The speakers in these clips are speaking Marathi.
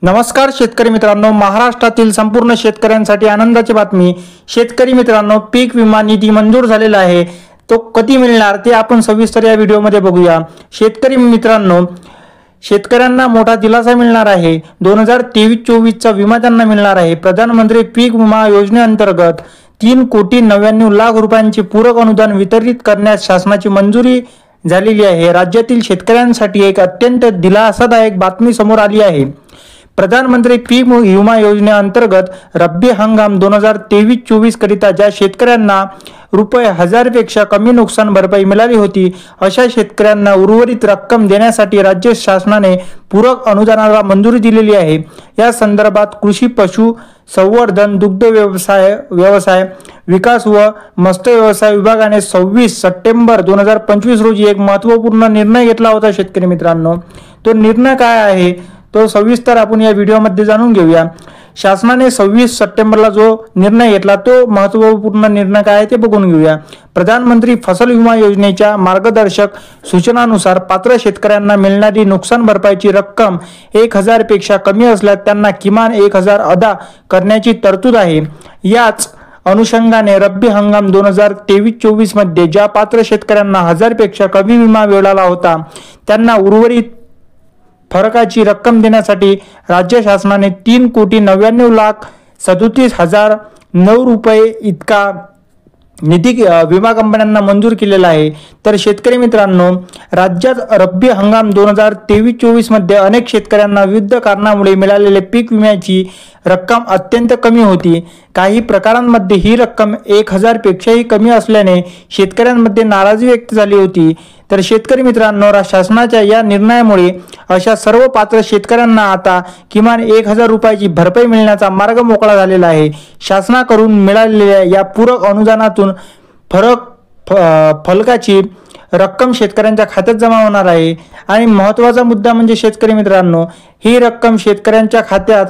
नमस्कार शेतकरी मित्रांनो, महाराष्ट्रातील संपूर्ण शेतकऱ्यांसाठी आनंदाची बातमी। शेतकरी मित्रांनो, पीक विमा निधी मंजूर झालेला आहे। तो कधी मिळणार ते आपण सविस्तर या व्हिडिओमध्ये बघूया। शेतकरी मित्रांनो, शेतकऱ्यांना मोठा दिलासा मिळणार आहे। 2023-24 चा विमा त्यांना मिळणार आहे। प्रधानमंत्री पीक विमा योजनेअंतर्गत 3,99,00,000 रुपयांचे पूरक अनुदान वितरित करण्यास शासनाची मंजुरी झालेली आहे। राज्यातील शेतकऱ्यांसाठी एक अत्यंत दिलासादायक बातमी समोर आली आहे। प्रधानमंत्री पीक विमा योजनेअंतर्गत रब्बी हंगाम 2023-24 करिता ज्या शेतकऱ्यांना ₹1000 पेक्षा कमी नुकसान भरपाई मिळाली होती, अशा शेतकऱ्यांना उर्वरित रक्कम देण्यासाठी राज्य शासनाने पूरक अनुदानाला मंजुरी दिलेली आहे। या संदर्भात कृषी पशु संवर्धन, दुग्ध व्यवसाय विकास व मत्स्य व्यवसाय विभागाने 26 सप्टेंबर 2025 रोजी एक महत्त्वपूर्ण निर्णय घेतला होता। शेतकरी मित्रांनो, तो निर्णय काय आहे तो सविस्तर आपण या व्हिडिओमध्ये जाणून घेऊया। शासनाने 26 सप्टेंबरला जो निर्णय घेतला तो महत्त्वपूर्ण निर्णय काय आहे ते बघून घेऊया। प्रधानमंत्री फसल विमा योजनेच्या मार्गदर्शक सूचनानुसार पात्र शेतकऱ्यांना मिळणारी नुकसान भरपाईची रक्कम 1000 पेक्षा कमी असल्यास त्यांना किमान 1000 अदा करण्याची तरतूद आहे। याच अनुषंगाने रब्बी हंगाम 2023-24 मध्ये ज्या पात्र शेतकऱ्यांना 1000 पेक्षा कमी विमा मिळाला होता, त्यांना उर्वरित फरकाची रक्कम देण्यासाठी राज्य शासनाने 3,99,37,009 रुपये इतका निधी विमा कंपन्यांना मंजूर केलेला आहे। तर शेतकरी मित्रांनो, राज्यात रब्बी हंगाम 2023-24 मध्ये अनेक शेतकऱ्यांना विविध कारणामुळे मिळालेले पीक विम्याची रक्कम अत्यंत कमी होती। काही प्रकारांमध्ये ही रक्कम 1000 पेक्षाही कमी असल्याने शेतकऱ्यांमध्ये नाराजी व्यक्त झाली होती। तर शेतकरी मित्रांनो, शासनाच्या या निर्णयामुळे अशा सर्व पात्र शेतकऱ्यांना आता किमान 1000 रुपयाची भरपाई मिळण्याचा मार्ग मोकळा झालेला आहे। शासनाकडून मिळालेल्या या पूरक अनुदानातून फलकाची रक्कम शेतकऱ्यांच्या खात्यात जमा होणार आहे। आणि महत्त्वाचा मुद्दा म्हणजे शेतकरी मित्रांनो, ही रक्कम शेतकऱ्यांच्या खात्यात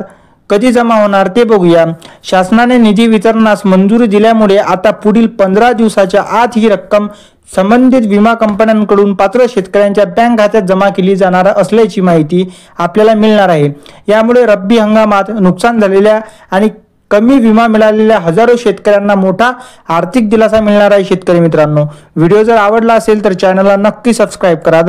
कधी जमा होणार ते बघूया। शासनाने निधी वितरणास मंजुरी दिल्यामुळे आता पुढील 15 दिवसाच्या आत ही रक्कम संबंधित विमा कंपन्यांकडून पात्र शेतकऱ्यांच्या बँक खात्यात जमा केली जाणार असल्याची माहिती आपल्याला मिळणार आहे। यामुळे रब्बी हंगामात नुकसान झालेल्या आणि कमी विमा मिळालेल्या हजारो शेतकऱ्यांना मोठा आर्थिक दिलासा मिळणार आहे। शेतकरी मित्रांनो, व्हिडिओ जर आवडला असेल तर चॅनलला नक्की सबस्क्राइब करा।